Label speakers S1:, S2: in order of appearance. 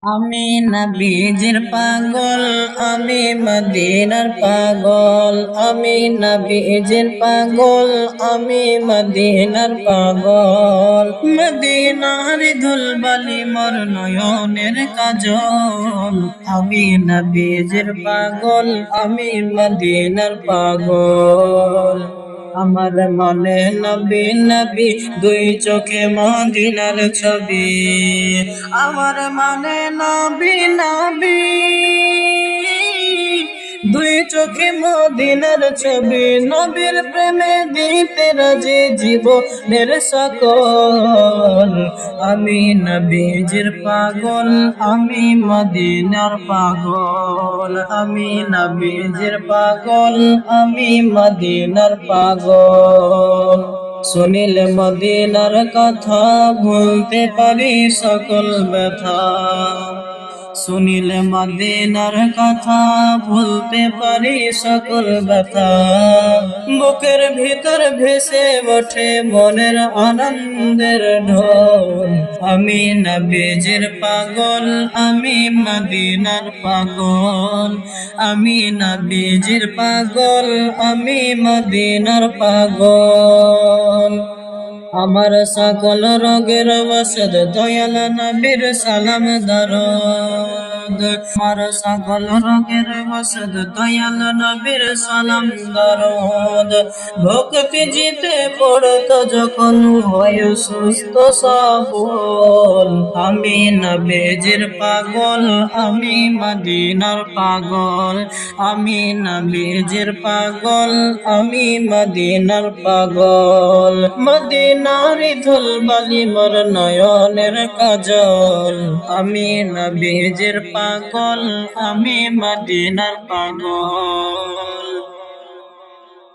S1: আমি নবীজির পাগল, আমি মদিনার পাগল। আমি নবীজির পাগল, আমি মদিনার পাগল। মদিনার ধুলবালি মোর নয়নের কাজল। আমি নবীজির পাগল, আমি মদিনার পাগল। আমার মনে নবী নবী, দুই চোখে মদিনার ছবি। আমার মনে নবী নবী, দুই চোখে মদিনার ছবি। নবীর প্রেমে দিতে রাজি জীবনের সকল। আমি নবীজির পাগল, আমি মদিনার পাগল। আমি নবীজির পাগল, আমি মদিনার পাগল। শুনিলে মদিনার কথা ভুলতে পারি সকল ব্যথা। শুনিলে মদিনার কথা ভুলতে পারি সকল ব্যথা। বুকের ভিতর ভেসে ওঠে মনের আনন্দের ঢল। আমি নবীজির পাগল, আমি মদিনার পাগল। আমি নবীজির পাগল, আমি মদিনার পাগল। আমার সকল রোগের ওষুধ দয়াল নবীর সালাম দরদ। আমার সকল রোগের ওষুধ দয়াল নবীর সালাম দরদ। ভক্তি জিতে পড়তো যখন হয় সুস্থ সবল। আমি নবীজির পাগল, আমি মদিনার পাগল। আমি নবীজির পাগল, আমি মদিনার পাগল। মদিনারি ধুলবালি মোর নয়নের কাজল। আমি নবীজির পাগল, আমি মদিনার পাগল।